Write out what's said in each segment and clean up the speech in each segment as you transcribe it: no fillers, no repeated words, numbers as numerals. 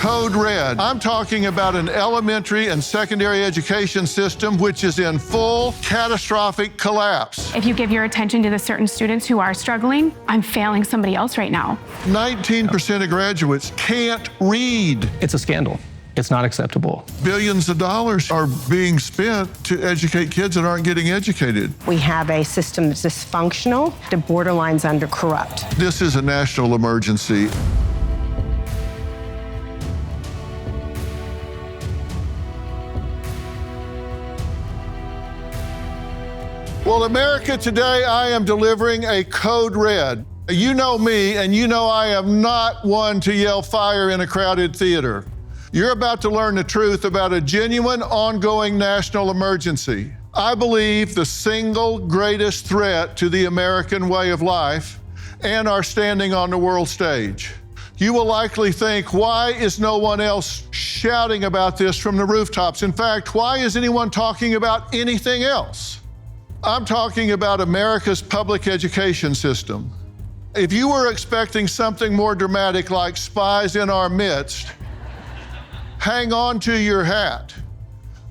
code red. I'm talking about an elementary and secondary education system which is in full catastrophic collapse. If you give your attention to the certain students who are struggling, I'm failing somebody else right now. 19% of graduates can't read. It's a scandal. It's not acceptable. Billions of dollars are being spent to educate kids that aren't getting educated. We have a system that's dysfunctional to borderlines under corrupt. This is a national emergency. Well, America, today I am delivering a code red. You know me, and you know I am not one to yell fire in a crowded theater. You're about to learn the truth about a genuine, ongoing national emergency. I believe the single greatest threat to the American way of life and our standing on the world stage. You will likely think, why is no one else shouting about this from the rooftops? In fact, why is anyone talking about anything else? I'm talking about America's public education system. If you were expecting something more dramatic like spies in our midst, hang on to your hat.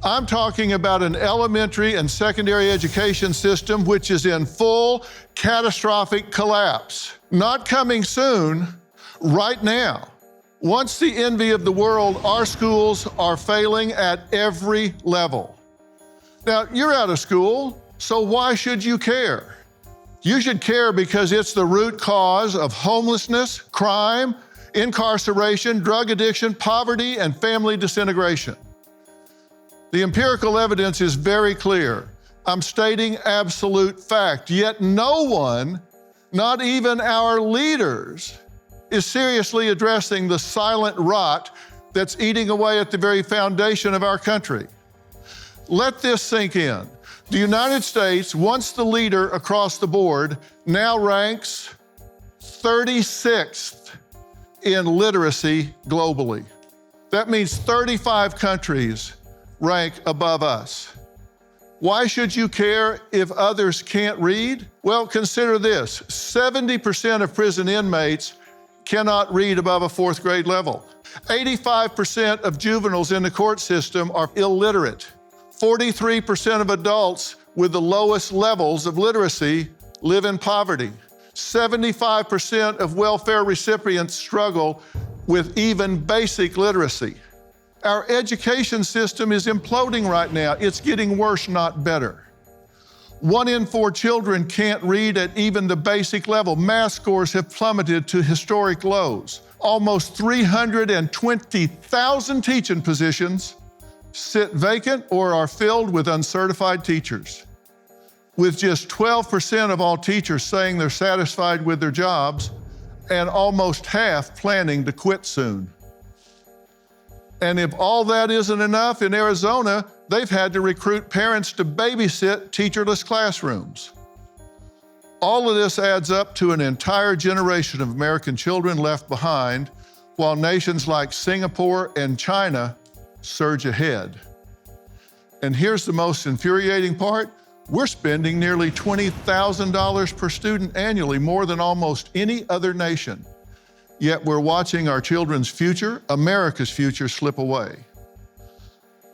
I'm talking about an elementary and secondary education system which is in full catastrophic collapse. Not coming soon, right now. Once the envy of the world, our schools are failing at every level. Now, you're out of school, so why should you care? You should care because it's the root cause of homelessness, crime, incarceration, drug addiction, poverty, and family disintegration. The empirical evidence is very clear. I'm stating absolute fact, yet no one, not even our leaders, is seriously addressing the silent rot that's eating away at the very foundation of our country. Let this sink in. The United States, once the leader across the board, now ranks 36th in literacy globally. That means 35 countries rank above us. Why should you care if others can't read? Well, consider this. 70% of prison inmates cannot read above a 4th grade level. 85% of juveniles in the court system are illiterate. 43% of adults with the lowest levels of literacy live in poverty. 75% of welfare recipients struggle with even basic literacy. Our education system is imploding right now. It's getting worse, not better. 1 in 4 children can't read at even the basic level. Math scores have plummeted to historic lows. Almost 320,000 teaching positions sit vacant or are filled with uncertified teachers, with just 12% of all teachers saying they're satisfied with their jobs and almost half planning to quit soon. And if all that isn't enough, in Arizona, they've had to recruit parents to babysit teacherless classrooms. All of this adds up to an entire generation of American children left behind, while nations like Singapore and China surge ahead. And here's the most infuriating part. We're spending nearly $20,000 per student annually, more than almost any other nation. Yet we're watching our children's future, America's future, slip away.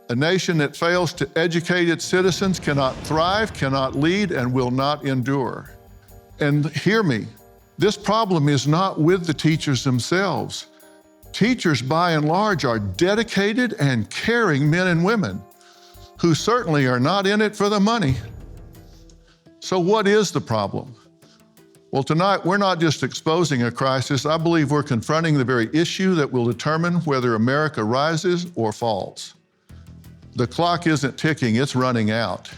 A nation that fails to educate its citizens cannot thrive, cannot lead, and will not endure. And hear me, this problem is not with the teachers themselves. Teachers, by and large, are dedicated and caring men and women who certainly are not in it for the money. So what is the problem? Well, tonight, we're not just exposing a crisis. I believe we're confronting the very issue that will determine whether America rises or falls. The clock isn't ticking, it's running out.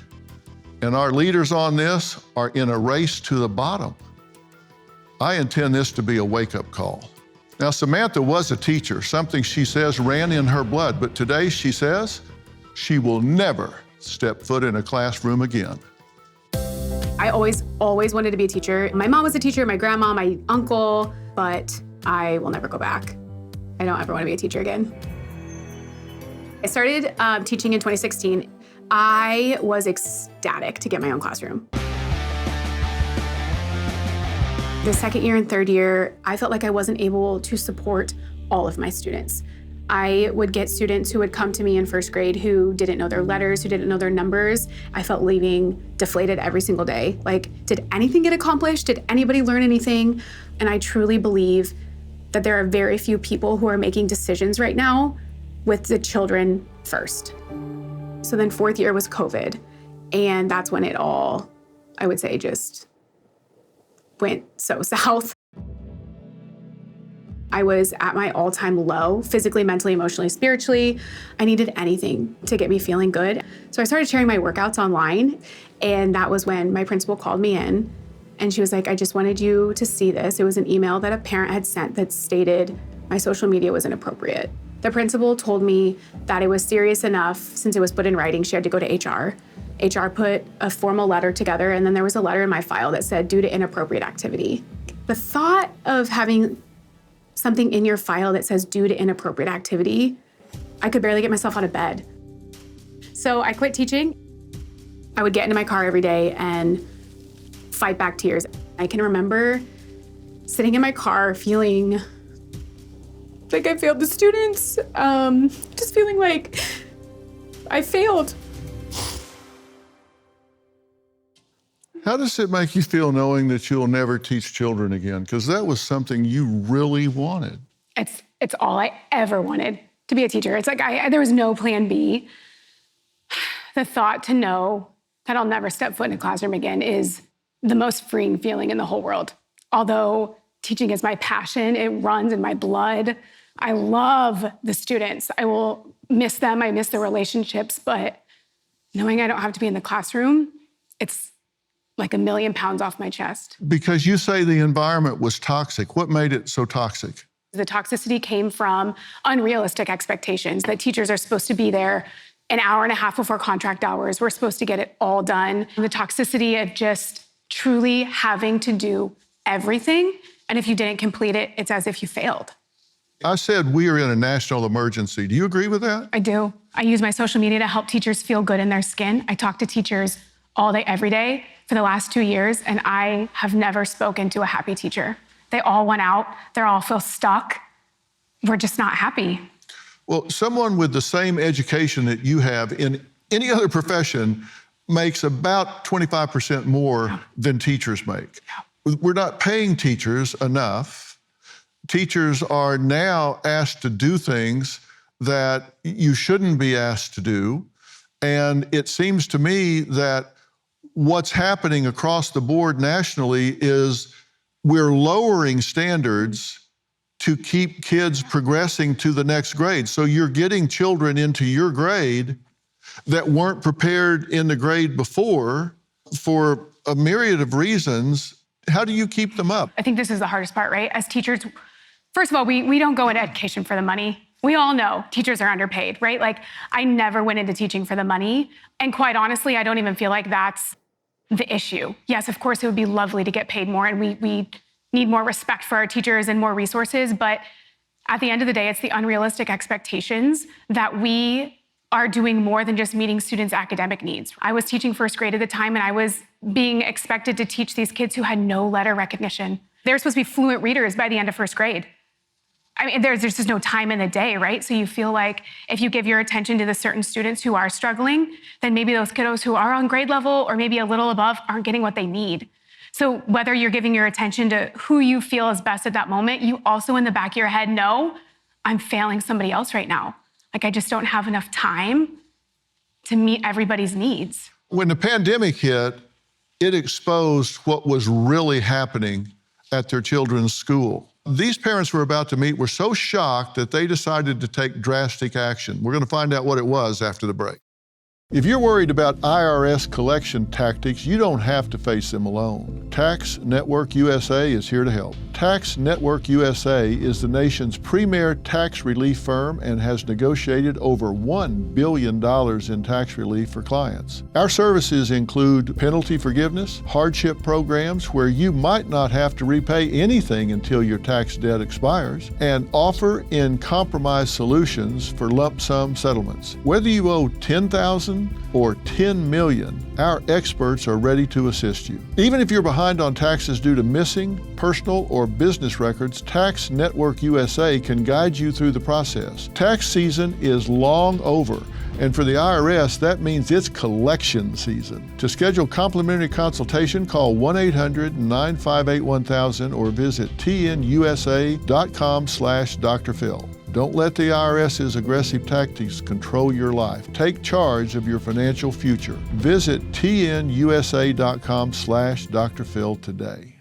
And our leaders on this are in a race to the bottom. I intend this to be a wake-up call. Now, Samantha was a teacher, something she says ran in her blood, but today she says she will never step foot in a classroom again. I always wanted to be a teacher. My mom was a teacher, my grandma, my uncle, but I will never go back. I don't ever want to be a teacher again. I started teaching in 2016. I was ecstatic to get my own classroom. The second year and third year, I felt like I wasn't able to support all of my students. I would get students who would come to me in first grade who didn't know their letters, who didn't know their numbers. I felt leaving deflated every single day. Like, did anything get accomplished? Did anybody learn anything? And I truly believe that there are very few people who are making decisions right now with the children first. So then fourth year was COVID. And that's when it all, I would say, just went so south. I was at my all-time low, physically, mentally, emotionally, spiritually. I needed anything to get me feeling good. So I started sharing my workouts online, and that was when my principal called me in, and she was like, I just wanted you to see this. It was an email that a parent had sent that stated my social media was inappropriate. The principal told me that it was serious enough, since it was put in writing, she had to go to HR. HR put a formal letter together, and then there was a letter in my file that said, due to inappropriate activity. The thought of having something in your file that says due to inappropriate activity, I could barely get myself out of bed. So I quit teaching. I would get into my car every day and fight back tears. I can remember sitting in my car feeling like I failed the students, just feeling like I failed. How does it make you feel knowing that you'll never teach children again? Because that was something you really wanted. It's all I ever wanted, to be a teacher. It's like there was no plan B. The thought to know that I'll never step foot in a classroom again is the most freeing feeling in the whole world. Although teaching is my passion, it runs in my blood. I love the students. I will miss them, I miss the relationships, but knowing I don't have to be in the classroom, it's like 1,000,000 pounds off my chest. Because you say the environment was toxic. What made it so toxic? The toxicity came from unrealistic expectations that teachers are supposed to be there an hour and a half before contract hours. We're supposed to get it all done. The toxicity of just truly having to do everything. And if you didn't complete it, it's as if you failed. I said we are in a national emergency. Do you agree with that? I do. I use my social media to help teachers feel good in their skin. I talk to teachers all day, every day for the last 2 years, and I have never spoken to a happy teacher. They all went out. They all feel stuck. We're just not happy. Well, someone with the same education that you have in any other profession makes about 25% more than teachers make. We're not paying teachers enough. Teachers are now asked to do things that you shouldn't be asked to do. And it seems to me that what's happening across the board nationally is we're lowering standards to keep kids progressing to the next grade. So you're getting children into your grade that weren't prepared in the grade before for a myriad of reasons. How do you keep them up? I think this is the hardest part, right? As teachers, first of all, we don't go into education for the money. We all know teachers are underpaid, right? Like, I never went into teaching for the money. And quite honestly, I don't even feel like that's the issue. Yes, of course, it would be lovely to get paid more, and we need more respect for our teachers and more resources. But at the end of the day, it's the unrealistic expectations that we are doing more than just meeting students' academic needs. I was teaching first grade at the time, and I was being expected to teach these kids who had no letter recognition. They were supposed to be fluent readers by the end of first grade. I mean, there's just no time in the day, right? So you feel like if you give your attention to the certain students who are struggling, then maybe those kiddos who are on grade level or maybe a little above aren't getting what they need. So whether you're giving your attention to who you feel is best at that moment, you also in the back of your head know, I'm failing somebody else right now. Like, I just don't have enough time to meet everybody's needs. When the pandemic hit, it exposed what was really happening at their children's school. These parents we're about to meet were so shocked that they decided to take drastic action. We're going to find out what it was after the break. If you're worried about IRS collection tactics, you don't have to face them alone. Tax Network USA is here to help. Tax Network USA is the nation's premier tax relief firm and has negotiated over $1 billion in tax relief for clients. Our services include penalty forgiveness, hardship programs where you might not have to repay anything until your tax debt expires, and offer in compromise solutions for lump sum settlements. Whether you owe $10,000, 1,000 or 10 million, our experts are ready to assist you. Even if you're behind on taxes due to missing personal or business records, Tax Network USA can guide you through the process. Tax season is long over, and for the IRS, that means it's collection season. To schedule complimentary consultation, call 1-800-958-1000 or visit tnusa.com/Dr. Phil. Don't let the IRS's aggressive tactics control your life. Take charge of your financial future. Visit tnusa.com/Dr. Phil today.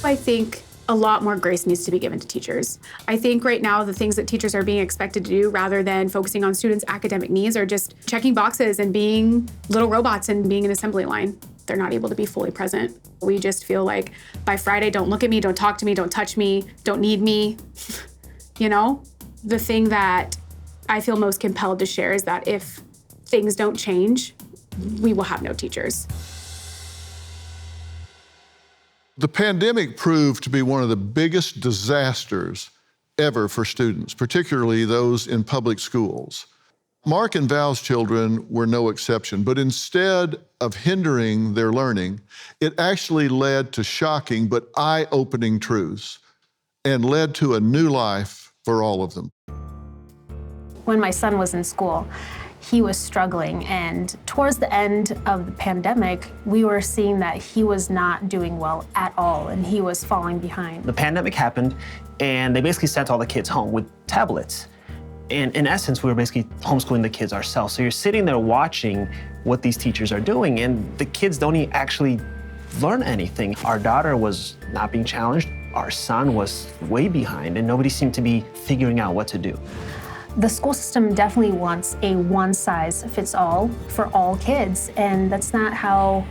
I think a lot more grace needs to be given to teachers. I think right now the things that teachers are being expected to do rather than focusing on students' academic needs are just checking boxes and being little robots and being an assembly line. They're not able to be fully present. We just feel like by Friday, don't look at me, don't talk to me, don't touch me, don't need me. You know, the thing that I feel most compelled to share is that if things don't change, we will have no teachers. The pandemic proved to be one of the biggest disasters ever for students, particularly those in public schools. Mark and Val's children were no exception, but instead of hindering their learning, it actually led to shocking but eye-opening truths and led to a new life for all of them. When my son was in school, he was struggling, and towards the end of the pandemic, we were seeing that he was not doing well at all, and he was falling behind. The pandemic happened, and they basically sent all the kids home with tablets. And in essence, we were basically homeschooling the kids ourselves. So you're sitting there watching what these teachers are doing, and the kids don't actually learn anything. Our daughter was not being challenged. Our son was way behind, and nobody seemed to be figuring out what to do. The school system definitely wants a one-size-fits-all for all kids, and that's not how,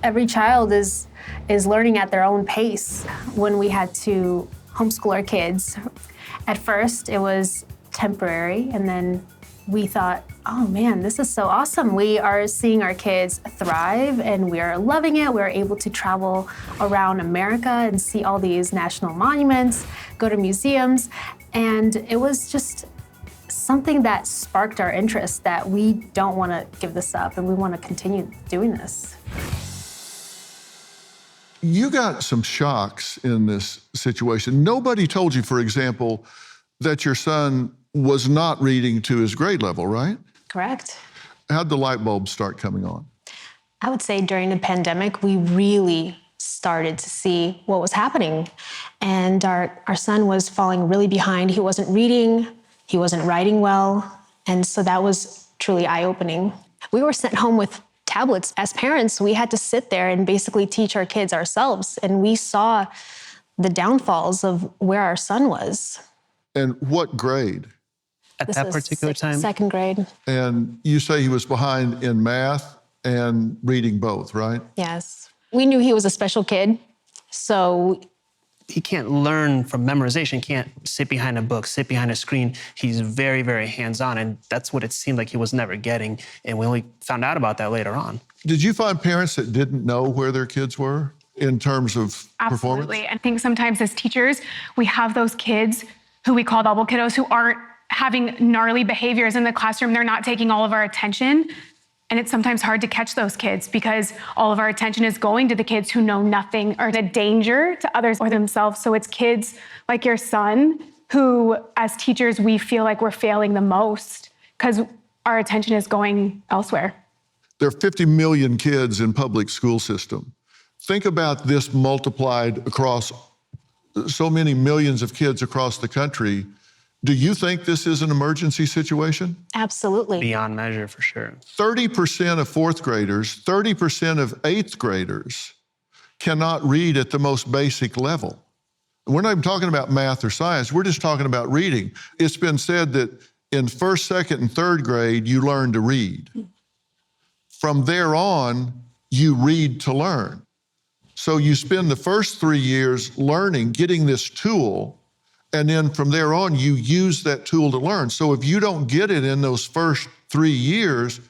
every child is learning at their own pace. When we had to homeschool our kids, at first it was temporary, and then we thought, oh man, this is so awesome. We are seeing our kids thrive and we are loving it. We're able to travel around America and see all these national monuments, go to museums. And it was just something that sparked our interest that we don't want to give this up and we want to continue doing this. You got some shocks in this situation. Nobody told you, for example, that your son was not reading to his grade level, right? Correct. How'd the light bulbs start coming on? I would say during the pandemic, we really started to see what was happening. And our son was falling really behind. He wasn't reading, he wasn't writing well. And so that was truly eye-opening. We were sent home with tablets. As parents, we had to sit there and basically teach our kids ourselves. And we saw the downfalls of where our son was. And what grade? At that particular time? Second grade. And you say he was behind in math and reading both, right? Yes. We knew he was a special kid, so... He can't learn from memorization. He can't sit behind a book, sit behind a screen. He's very, very hands-on, and that's what it seemed like he was never getting, and we only found out about that later on. Did you find parents that didn't know where their kids were in terms of performance? Absolutely. I think sometimes as teachers, we have those kids who we call bubble kiddos who aren't having gnarly behaviors in the classroom. They're not taking all of our attention. And it's sometimes hard to catch those kids because all of our attention is going to the kids who know nothing or a danger to others or themselves. So it's kids like your son who, as teachers, we feel like we're failing the most because our attention is going elsewhere. There are 50 million kids in public school system. Think about this multiplied across so many millions of kids across the country. Do you think this is an emergency situation? Absolutely. Beyond measure, for sure. 30% of fourth graders, 30% of eighth graders cannot read at the most basic level. We're not even talking about math or science, we're just talking about reading. It's been said that in first, second, and third grade, you learn to read. From there on, you read to learn. So you spend the first 3 years learning, getting this tool, and then from there on, you use that tool to learn. So if you don't get it in those first 3 years,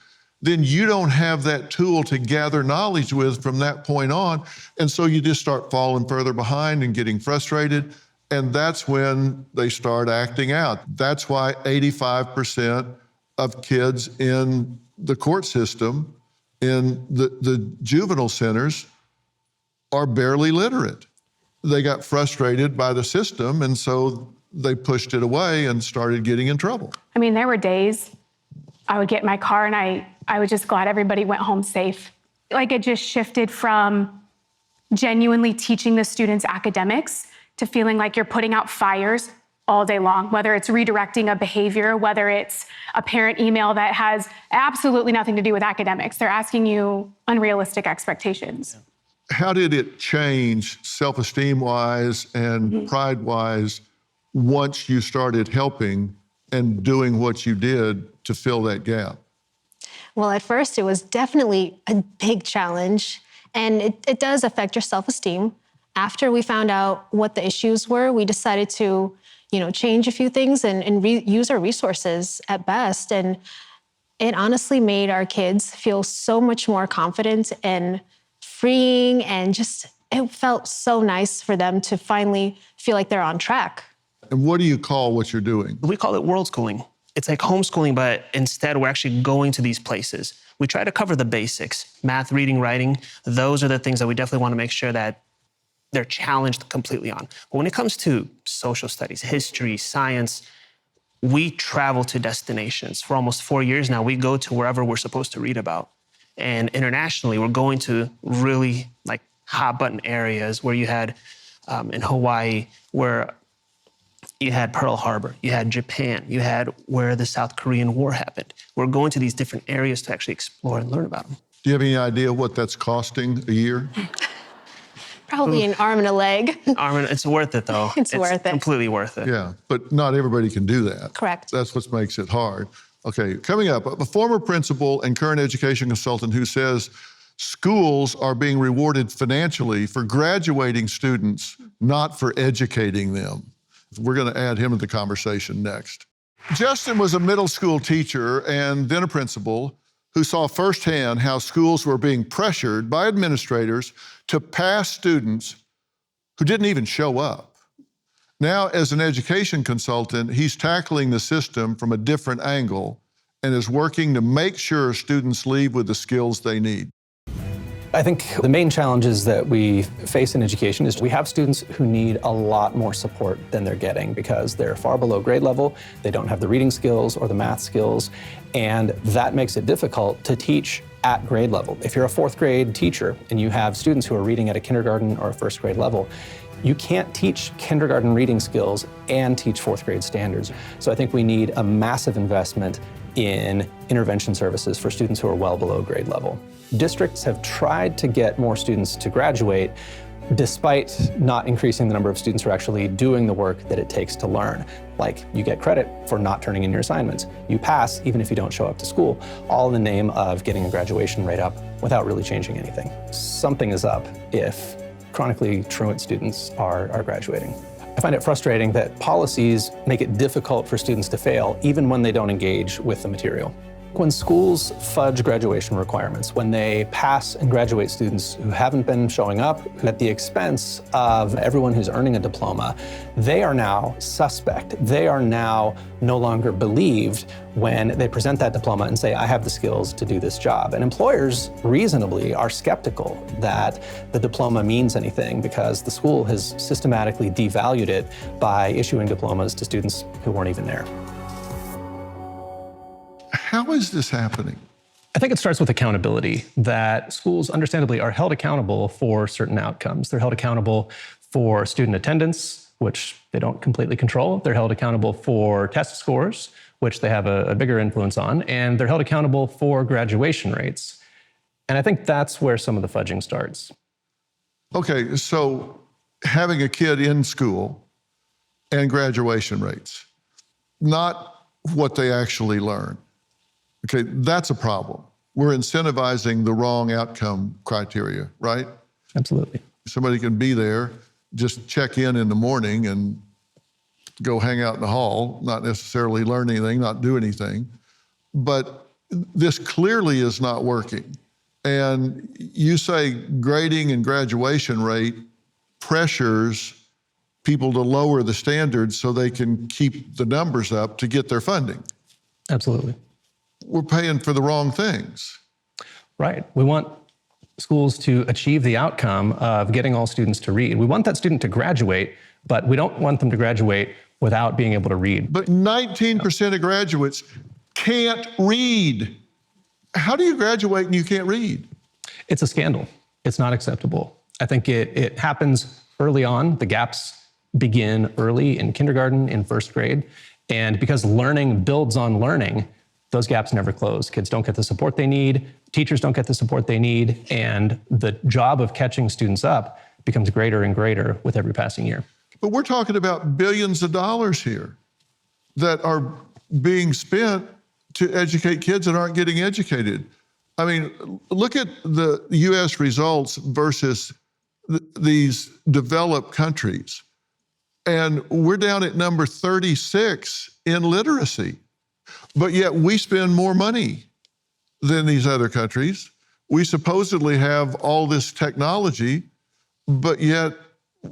then you don't have that tool to gather knowledge with from that point on. And so you just start falling further behind and getting frustrated. And that's when they start acting out. That's why 85% of kids in the court system, in the juvenile centers, are barely literate. They got frustrated by the system, and so they pushed it away and started getting in trouble. I mean, there were days I would get in my car and I was just glad everybody went home safe. Like, it just shifted from genuinely teaching the students academics to feeling like you're putting out fires all day long, whether it's redirecting a behavior, whether it's a parent email that has absolutely nothing to do with academics. They're asking you unrealistic expectations. How did it change self-esteem-wise and pride-wise once you started helping and doing what you did to fill that gap? Well, at first, it was definitely a big challenge, and it does affect your self-esteem. After we found out what the issues were, we decided to, change a few things and use our resources at best. And it honestly made our kids feel so much more confident and freeing, and just, it felt so nice for them to finally feel like they're on track. And what do you call what you're doing? We call it world schooling. It's like homeschooling, but instead we're actually going to these places. We try to cover the basics, math, reading, writing. Those are the things that we definitely want to make sure that they're challenged completely on. But when it comes to social studies, history, science, we travel to destinations. For almost 4 years now, we go to wherever we're supposed to read about. And internationally, we're going to really like hot button areas where you had in Hawaii, where you had Pearl Harbor, you had Japan, you had where the South Korean War happened. We're going to these different areas to actually explore and learn about them. Do you have any idea what that's costing a year? Probably an arm and a leg. It's worth it, though. It's worth it. Completely worth it. Yeah, but not everybody can do that. Correct. That's what makes it hard. Okay, coming up, a former principal and current education consultant who says schools are being rewarded financially for graduating students, not for educating them. We're going to add him to the conversation next. Justin was a middle school teacher and then a principal who saw firsthand how schools were being pressured by administrators to pass students who didn't even show up. Now, as an education consultant, he's tackling the system from a different angle and is working to make sure students leave with the skills they need. I think the main challenges that we face in education is we have students who need a lot more support than they're getting because they're far below grade level, they don't have the reading skills or the math skills, and that makes it difficult to teach at grade level. If you're a fourth grade teacher and you have students who are reading at a kindergarten or a first grade level, you can't teach kindergarten reading skills and teach fourth grade standards. So I think we need a massive investment in intervention services for students who are well below grade level. Districts have tried to get more students to graduate despite not increasing the number of students who are actually doing the work that it takes to learn. Like, you get credit for not turning in your assignments. You pass even if you don't show up to school, all in the name of getting a graduation rate up without really changing anything. Something is up if chronically truant students are graduating. I find it frustrating that policies make it difficult for students to fail even when they don't engage with the material. When schools fudge graduation requirements, when they pass and graduate students who haven't been showing up at the expense of everyone who's earning a diploma, they are now suspect. They are now no longer believed when they present that diploma and say, I have the skills to do this job. And employers reasonably are skeptical that the diploma means anything because the school has systematically devalued it by issuing diplomas to students who weren't even there. How is this happening? I think it starts with accountability, that schools understandably are held accountable for certain outcomes. They're held accountable for student attendance, which they don't completely control. They're held accountable for test scores, which they have a bigger influence on, and they're held accountable for graduation rates. And I think that's where some of the fudging starts. Okay, so having a kid in school and graduation rates, not what they actually learn. Okay, that's a problem. We're incentivizing the wrong outcome criteria, right? Absolutely. Somebody can be there, just check in the morning and go hang out in the hall, not necessarily learn anything, not do anything. But this clearly is not working. And you say grading and graduation rate pressures people to lower the standards so they can keep the numbers up to get their funding. Absolutely. we're paying for the wrong things. Right. We want schools to achieve the outcome of getting all students to read. We want that student to graduate, but we don't want them to graduate without being able to read. But 19% of graduates can't read. How do you graduate and you can't read? It's a scandal. It's not acceptable. I think it happens early on. The gaps begin early in kindergarten, in first grade. And because learning builds on learning, those gaps never close. Kids don't get the support they need, teachers don't get the support they need, and the job of catching students up becomes greater and greater with every passing year. But we're talking about billions of dollars here that are being spent to educate kids that aren't getting educated. I mean, look at the US results versus these developed countries. And we're down at number 36 in literacy. But yet we spend more money than these other countries. We supposedly have all this technology, but yet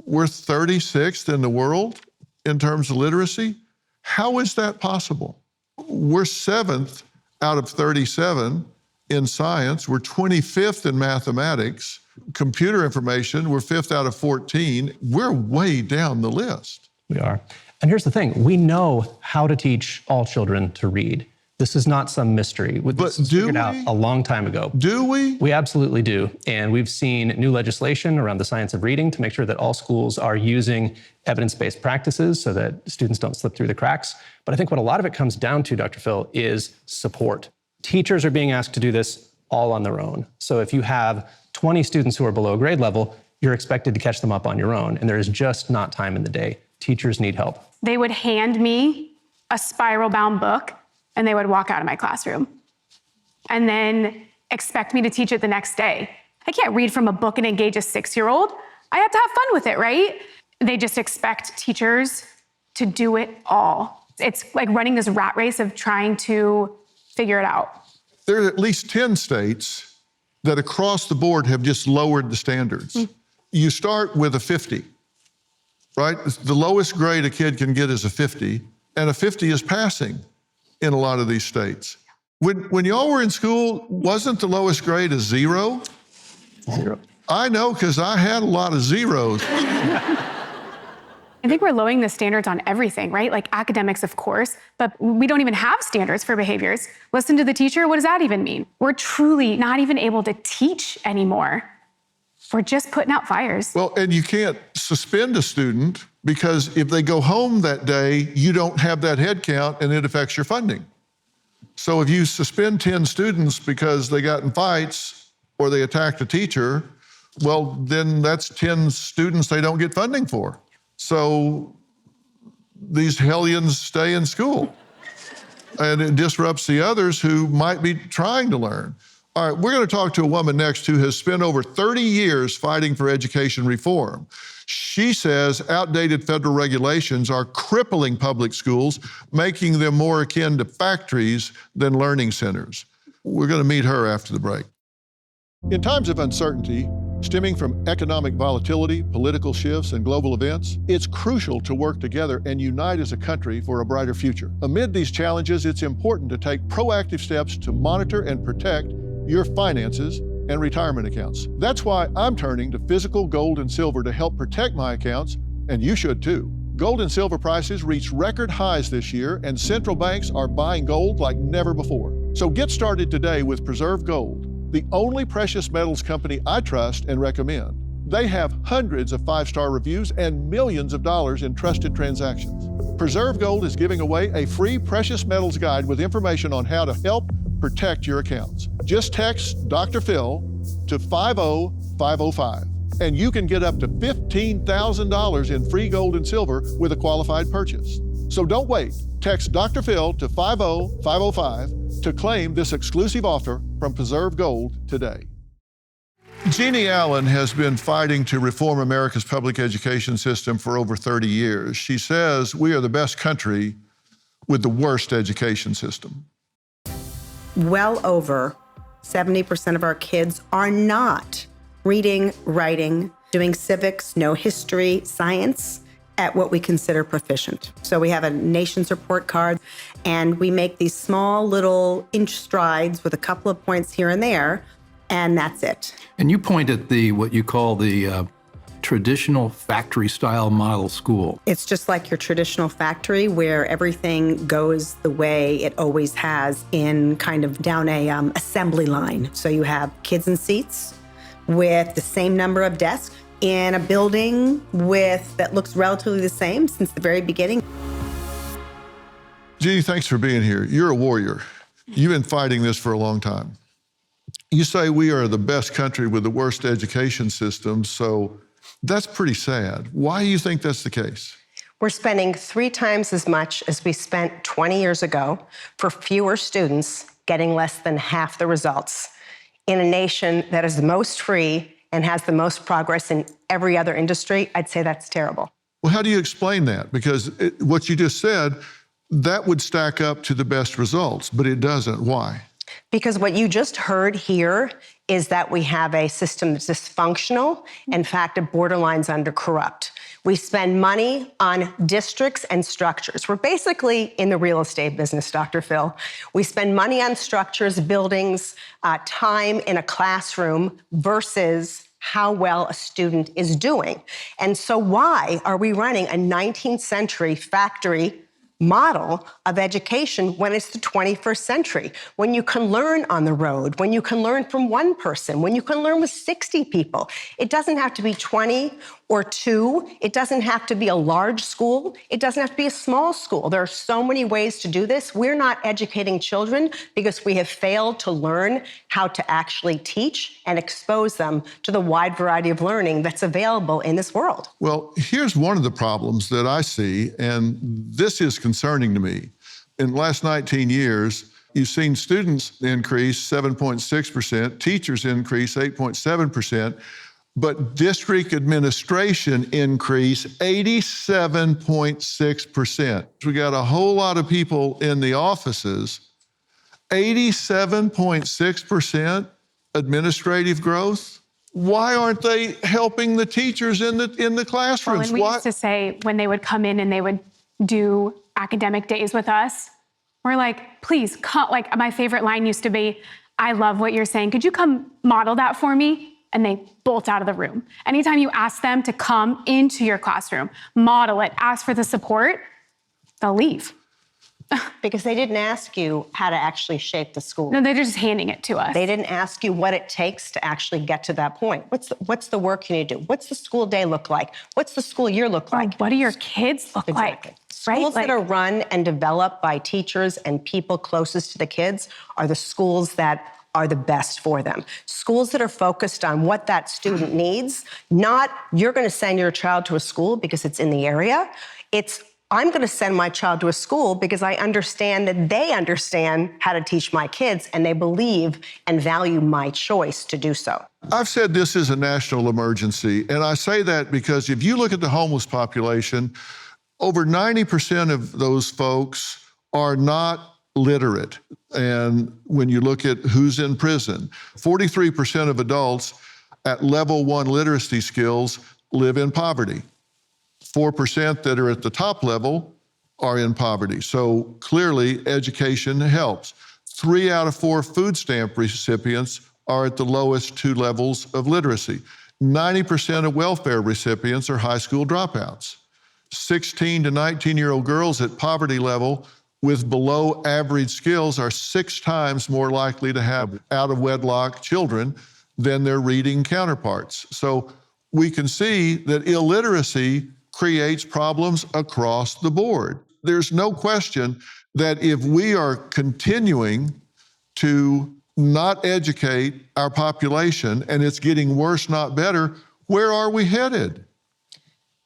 we're 36th in the world in terms of literacy. How is that possible? We're 7th out of 37 in science. We're 25th in mathematics. Computer information, we're 5th out of 14. We're way down the list. We are. And here's the thing. We know how to teach all children to read. This is not some mystery. But this was figured out a long time ago. Do we? We absolutely do. And we've seen new legislation around the science of reading to make sure that all schools are using evidence-based practices so that students don't slip through the cracks. But I think what a lot of it comes down to, Dr. Phil, is support. Teachers are being asked to do this all on their own. So if you have 20 students who are below grade level, you're expected to catch them up on your own. And there is just not time in the day. Teachers need help. They would hand me a spiral-bound book and they would walk out of my classroom and then expect me to teach it the next day. I can't read from a book and engage a 6-year-old. I have to have fun with it, right? They just expect teachers to do it all. It's like running this rat race of trying to figure it out. There are at least 10 states that across the board have just lowered the standards. You start with a 50, right? The lowest grade a kid can get is a 50, and a 50 is passing in a lot of these states. When y'all were in school, wasn't the lowest grade a 0? 0. I know, because I had a lot of zeros. I think we're lowering the standards on everything, right? Like academics, of course, but we don't even have standards for behaviors. Listen to the teacher, what does that even mean? We're truly not even able to teach anymore. We're just putting out fires. Well, and you can't suspend a student because if they go home that day, you don't have that head count and it affects your funding. So if you suspend 10 students because they got in fights or they attacked a teacher, well, then that's 10 students they don't get funding for. So these hellions stay in school and it disrupts the others who might be trying to learn. All right, we're going to talk to a woman next who has spent over 30 years fighting for education reform. She says outdated federal regulations are crippling public schools, making them more akin to factories than learning centers. We're going to meet her after the break. In times of uncertainty, stemming from economic volatility, political shifts, and global events, it's crucial to work together and unite as a country for a brighter future. Amid these challenges, it's important to take proactive steps to monitor and protect your finances and retirement accounts. That's why I'm turning to physical gold and silver to help protect my accounts, and you should too. Gold and silver prices reached record highs this year, and central banks are buying gold like never before. So get started today with Preserve Gold, the only precious metals company I trust and recommend. They have hundreds of 5-star reviews and millions of dollars in trusted transactions. Preserve Gold is giving away a free precious metals guide with information on how to help protect your accounts. Just text Dr. Phil to 50505, and you can get up to $15,000 in free gold and silver with a qualified purchase. So don't wait. Text Dr. Phil to 50505 to claim this exclusive offer from Preserve Gold today. Jeanne Allen has been fighting to reform America's public education system for over 30 years. She says we are the best country with the worst education system. Well over 70% of our kids are not reading, writing, doing civics, no history, science. at what we consider proficient. So we have a nation's report card, and we make these small little inch strides with a couple of points here and there, and that's it. And you point at what you call the traditional factory-style model school. It's just like your traditional factory where everything goes the way it always has in kind of down a assembly line. So you have kids in seats with the same number of desks in a building that looks relatively the same since the very beginning. Jeanne, thanks for being here. You're a warrior. You've been fighting this for a long time. You say we are the best country with the worst education system, so that's pretty sad. Why do you think that's the case? We're spending 3 times as much as we spent 20 years ago for fewer students getting less than half the results in a nation that is the most free and has the most progress in every other industry. I'd say that's terrible. Well, how do you explain that? Because what you just said, that would stack up to the best results, but it doesn't. Why? Because what you just heard here is that we have a system that's dysfunctional, in fact, it borderlines under corrupt. We spend money on districts and structures. We're basically in the real estate business, Dr. Phil. We spend money on structures, buildings, time in a classroom versus how well a student is doing. And so why are we running a 19th century factory model of education when it's the 21st century, when you can learn on the road, when you can learn from one person, when you can learn with 60 people? It doesn't have to be 20 or 2. It doesn't have to be a large school. It doesn't have to be a small school. There are so many ways to do this. We're not educating children because we have failed to learn how to actually teach and expose them to the wide variety of learning that's available in this world. Well, here's one of the problems that I see, and this is concerning to me. In the last 19 years, you've seen students increase 7.6%, teachers increase 8.7%, but district administration increase 87.6%. We got a whole lot of people in the offices, 87.6% administrative growth. Why aren't they helping the teachers in the classrooms? Well, and we used to say when they would come in and they would do academic days with us, we're like, please come. Like, my favorite line used to be, I love what you're saying. Could you come model that for me? And they bolt out of the room. Anytime you ask them to come into your classroom, model it, ask for the support, they'll leave. Because they didn't ask you how to actually shape the school. No, they're just handing it to us. They didn't ask you what it takes to actually get to that point. What's the work you need to do? What's the school day look like? What's the school year look like? What do your kids look like? Schools that are run and developed by teachers and people closest to the kids are the schools that are the best for them. Schools that are focused on what that student needs, not you're going to send your child to a school because it's in the area. It's I'm going to send my child to a school because I understand that they understand how to teach my kids and they believe and value my choice to do so. I've said this is a national emergency, and I say that because if you look at the homeless population, over 90% of those folks are not literate. And when you look at who's in prison, 43% of adults at level 1 literacy skills live in poverty. 4% that are at the top level are in poverty. So clearly education helps. 3 out of 4 food stamp recipients are at the lowest 2 levels of literacy. 90% of welfare recipients are high school dropouts. 16 to 19-year-old girls at poverty level with below average skills are 6 times more likely to have out-of-wedlock children than their reading counterparts. So we can see that illiteracy creates problems across the board. There's no question that if we are continuing to not educate our population and it's getting worse, not better, where are we headed?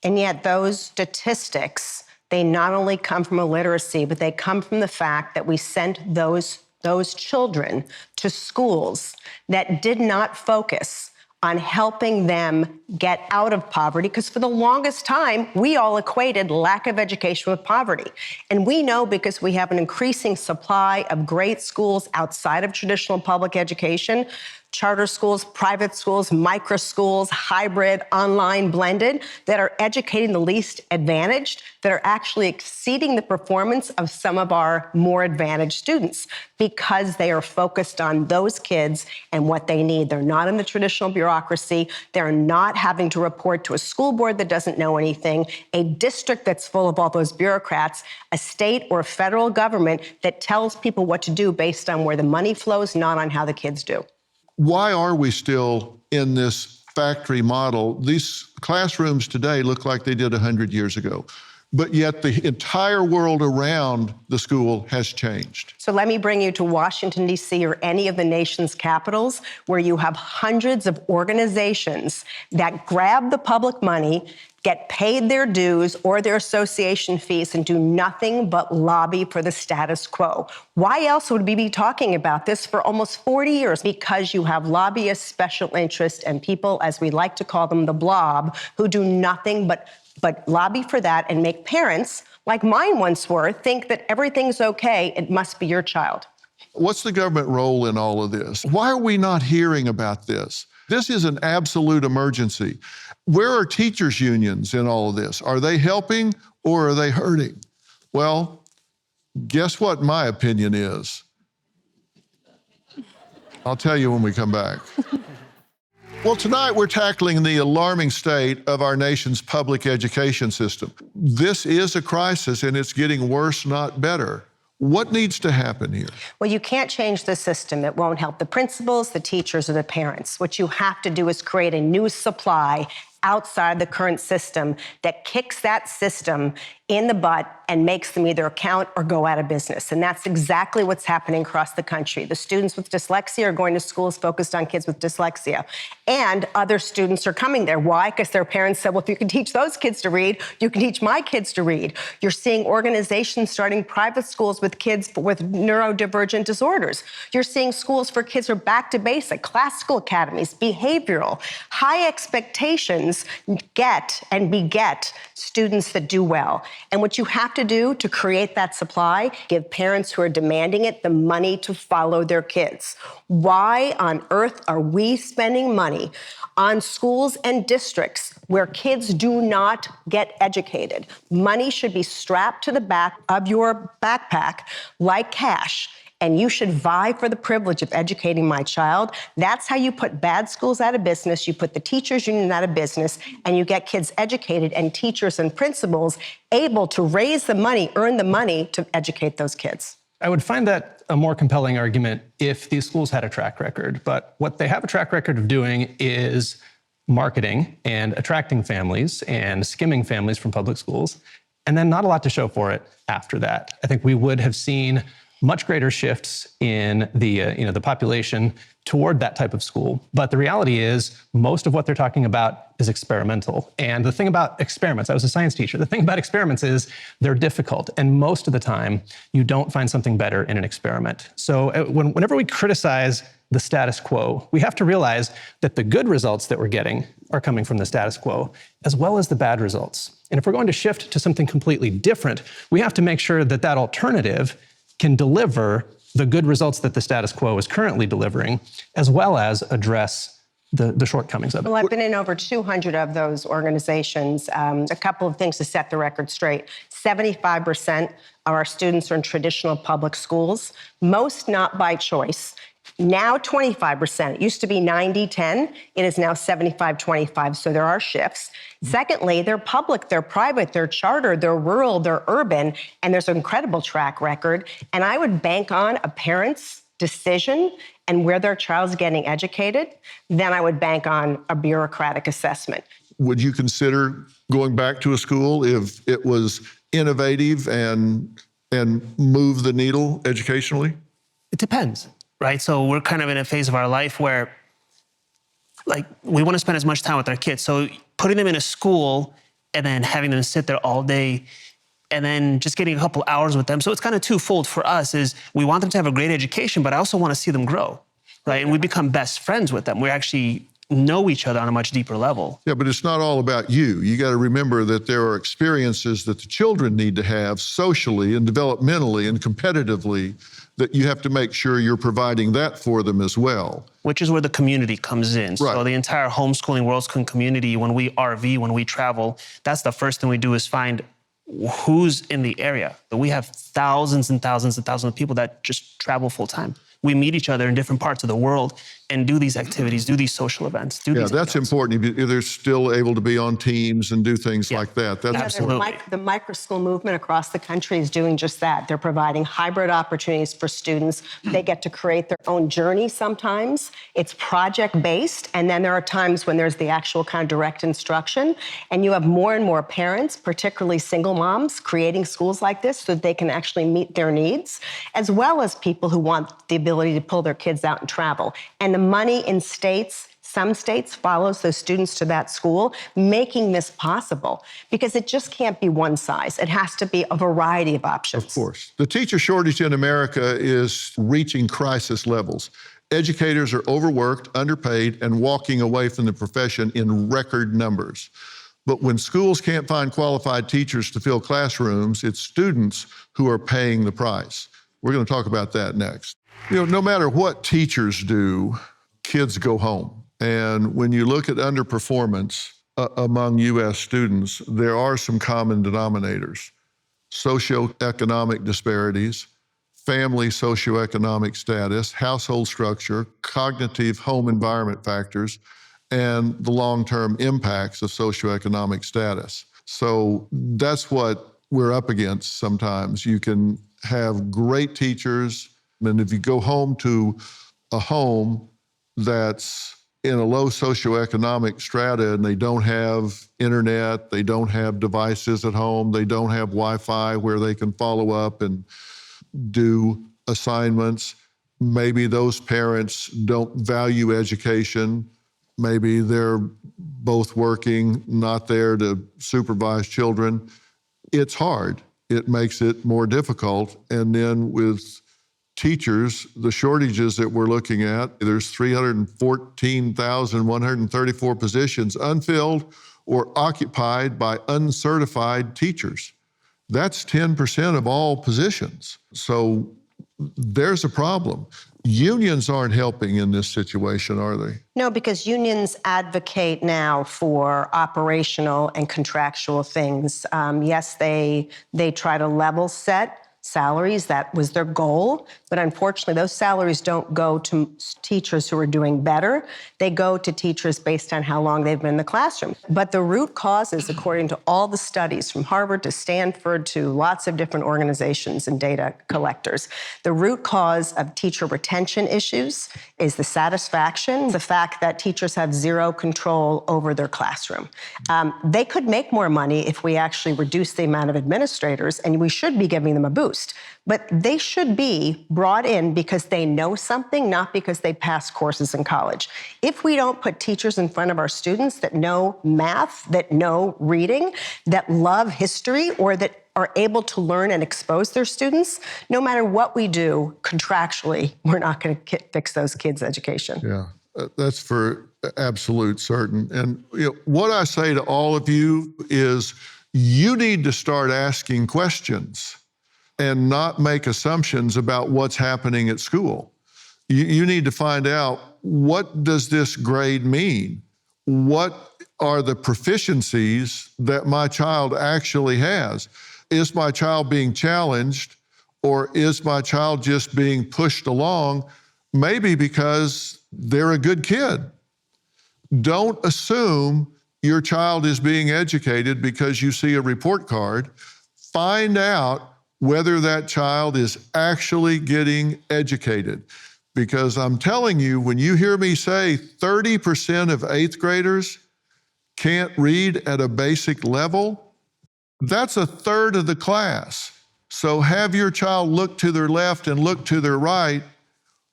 And yet those statistics, they not only come from illiteracy, but they come from the fact that we sent those children to schools that did not focus on helping them get out of poverty, because for the longest time, we all equated lack of education with poverty. And we know because we have an increasing supply of great schools outside of traditional public education, charter schools, private schools, micro schools, hybrid, online, blended, that are educating the least advantaged, that are actually exceeding the performance of some of our more advantaged students because they are focused on those kids and what they need. They're not in the traditional bureaucracy. They're not having to report to a school board that doesn't know anything, a district that's full of all those bureaucrats, a state or a federal government that tells people what to do based on where the money flows, not on how the kids do. Why are we still in this factory model? These classrooms today look like they did 100 years ago, but yet the entire world around the school has changed. So let me bring you to Washington, D.C., or any of the nation's capitals where you have hundreds of organizations that grab the public money, get paid their dues or their association fees, and do nothing but lobby for the status quo. Why else would we be talking about this for almost 40 years? Because you have lobbyists, special interests, and people, as we like to call them, the blob, who do nothing but lobby for that and make parents, like mine once were, think that everything's okay, it must be your child. What's the government role in all of this? Why are we not hearing about this? This is an absolute emergency. Where are teachers' unions in all of this? Are they helping or are they hurting? Well, guess what my opinion is? I'll tell you when we come back. Well, tonight we're tackling the alarming state of our nation's public education system. This is a crisis and it's getting worse, not better. What needs to happen here? Well, you can't change the system. It won't help the principals, the teachers, or the parents. What you have to do is create a new supply outside the current system that kicks that system in the butt and makes them either account or go out of business. And that's exactly what's happening across the country. The students with dyslexia are going to schools focused on kids with dyslexia. And other students are coming there. Why? Because their parents said, well, if you can teach those kids to read, you can teach my kids to read. You're seeing organizations starting private schools with kids with neurodivergent disorders. You're seeing schools for kids who are back to basic, classical academies, behavioral. High expectations get and beget students that do well. And what you have to do to create that supply, give parents who are demanding it the money to follow their kids. Why on earth are we spending money on schools and districts where kids do not get educated? Money should be strapped to the back of your backpack like cash. And you should vie for the privilege of educating my child. That's how you put bad schools out of business, you put the teachers union out of business, and you get kids educated and teachers and principals able to raise the money, earn the money to educate those kids. I would find that a more compelling argument if these schools had a track record. But what they have a track record of doing is marketing and attracting families and skimming families from public schools, and then not a lot to show for it after that. I think we would have seen much greater shifts in the population toward that type of school. But the reality is most of what they're talking about is experimental. And the thing about experiments, I was a science teacher, the thing about experiments is they're difficult. And most of the time, you don't find something better in an experiment. So whenever we criticize the status quo, we have to realize that the good results that we're getting are coming from the status quo, as well as the bad results. And if we're going to shift to something completely different, we have to make sure that that alternative can deliver the good results that the status quo is currently delivering, as well as address the shortcomings of it. Well, I've been in over 200 of those organizations. A couple of things to set the record straight. 75% of our students are in traditional public schools, most not by choice. Now 25%. It used to be 90-10. It is now 75-25, so there are shifts. Secondly, they're public, they're private, they're charter, they're rural, they're urban, and there's an incredible track record. And I would bank on a parent's decision and where their child's getting educated, then I would bank on a bureaucratic assessment. Would you consider going back to a school if it was innovative and move the needle educationally? It depends, right? So we're kind of in a phase of our life where we want to spend as much time with our kids. So putting them in a school and then having them sit there all day and then just getting a couple hours with them. So it's kind of twofold for us is we want them to have a great education, but I also want to see them grow, right? And we become best friends with them. We're actually know each other on a much deeper level. Yeah, but it's not all about you. You got to remember that there are experiences that the children need to have socially and developmentally and competitively that you have to make sure you're providing that for them as well. Which is where the community comes in. Right. So the entire homeschooling, world schooling community, when we RV, when we travel, that's the first thing we do is find who's in the area. But we have thousands and thousands and thousands of people that just travel full time. We meet each other in different parts of the world and do these activities, do these social events, do these that's events. important. They're still able to be on teams and do things like that. That's Absolutely. The microschool movement across the country is doing just that. They're providing hybrid opportunities for students. They get to create their own journey sometimes. It's project-based, and then there are times when there's the actual kind of direct instruction, and you have more and more parents, particularly single moms, creating schools like this so that they can actually meet their needs, as well as people who want the ability to pull their kids out and travel. And the money in some states follows those students to that school, making this possible, because it just can't be one size. It has to be a variety of options. Of course. The teacher shortage in America is reaching crisis levels. Educators are overworked, underpaid, and walking away from the profession in record numbers. But when schools can't find qualified teachers to fill classrooms, it's students who are paying the price. We're going to talk about that next. No matter what teachers do, kids go home. And when you look at underperformance among U.S. students, there are some common denominators. Socioeconomic disparities, family socioeconomic status, household structure, cognitive home environment factors, and the long-term impacts of socioeconomic status. So that's what we're up against sometimes. You can have great teachers, and if you go home to a home that's in a low socioeconomic strata and they don't have internet, they don't have devices at home, they don't have Wi-Fi where they can follow up and do assignments, maybe those parents don't value education, maybe they're both working, not there to supervise children. It's hard. It makes it more difficult. And then with teachers, the shortages that we're looking at, there's 314,134 positions unfilled or occupied by uncertified teachers. That's 10% of all positions. So there's a problem. Unions aren't helping in this situation, are they? No, because unions advocate now for operational and contractual things. Yes, they try to level set salaries. That was their goal. But unfortunately, those salaries don't go to teachers who are doing better. They go to teachers based on how long they've been in the classroom. But the root causes, according to all the studies from Harvard to Stanford to lots of different organizations and data collectors, the root cause of teacher retention issues is the satisfaction, the fact that teachers have zero control over their classroom. They could make more money if we actually reduce the amount of administrators, and we should be giving them a boost. But they should be brought in because they know something, not because they passed courses in college. If we don't put teachers in front of our students that know math, that know reading, that love history, or that are able to learn and expose their students, no matter what we do contractually, we're not going to fix those kids' education. Yeah, that's for absolute certain. And what I say to all of you is you need to start asking questions and not make assumptions about what's happening at school. You need to find out, what does this grade mean? What are the proficiencies that my child actually has? Is my child being challenged, or is my child just being pushed along, maybe because they're a good kid? Don't assume your child is being educated because you see a report card. Find out whether that child is actually getting educated. Because I'm telling you, when you hear me say 30% of 8th graders can't read at a basic level, that's a third of the class. So have your child look to their left and look to their right.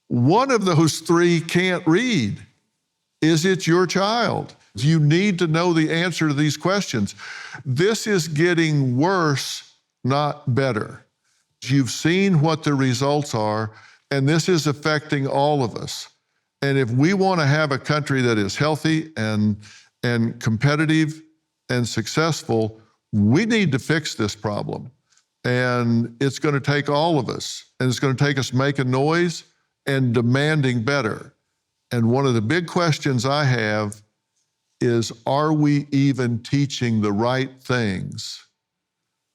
One of those three can't read. Is it your child? You need to know the answer to these questions. This is getting worse, not better. You've seen what the results are, and this is affecting all of us. And if we want to have a country that is healthy and competitive and successful, we need to fix this problem. And it's going to take all of us. And it's going to take us making noise and demanding better. And one of the big questions I have is, are we even teaching the right things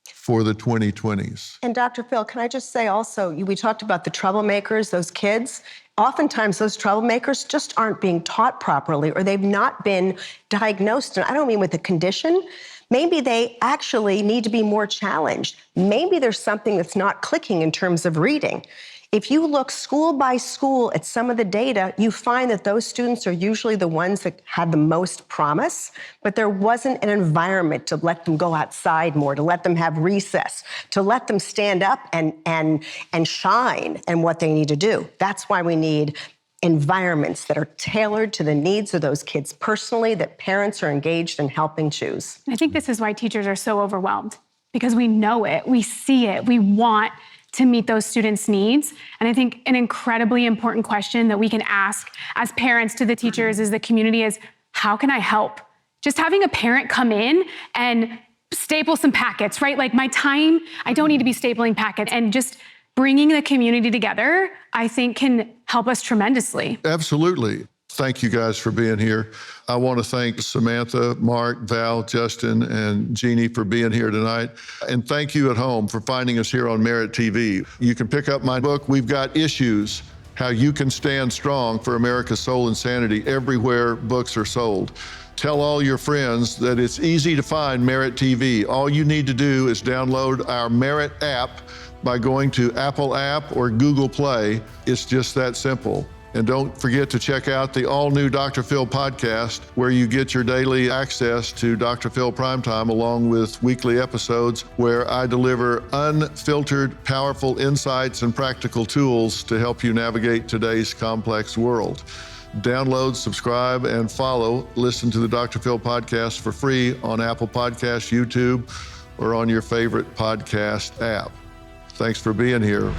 for the 2020s? And Dr. Phil, can I just say also, we talked about the troublemakers, those kids. Oftentimes those troublemakers just aren't being taught properly, or they've not been diagnosed. And I don't mean with a condition. Maybe they actually need to be more challenged. Maybe there's something that's not clicking in terms of reading. If you look school by school at some of the data, you find that those students are usually the ones that had the most promise, but there wasn't an environment to let them go outside more, to let them have recess, to let them stand up and shine in what they need to do. That's why we need environments that are tailored to the needs of those kids personally, that parents are engaged in helping choose. I think this is why teachers are so overwhelmed, because we know it, we see it, we want to meet those students' needs. And I think an incredibly important question that we can ask as parents to the teachers, as the community, is, how can I help? Just having a parent come in and staple some packets, right? Like my time, I don't need to be stapling packets, and just bringing the community together, I think can help us tremendously. Absolutely. Thank you guys for being here. I want to thank Samantha, Mark, Val, Justin, and Jeannie for being here tonight. And thank you at home for finding us here on Merit TV. You can pick up my book, We've Got Issues, How You Can Stand Strong for America's Soul and Sanity, everywhere books are sold. Tell all your friends that it's easy to find Merit TV. All you need to do is download our Merit app by going to Apple App or Google Play. It's just that simple. And don't forget to check out the all-new Dr. Phil podcast, where you get your daily access to Dr. Phil Primetime, along with weekly episodes where I deliver unfiltered, powerful insights and practical tools to help you navigate today's complex world. Download, subscribe, and follow. Listen to the Dr. Phil podcast for free on Apple Podcasts, YouTube, or on your favorite podcast app. Thanks for being here.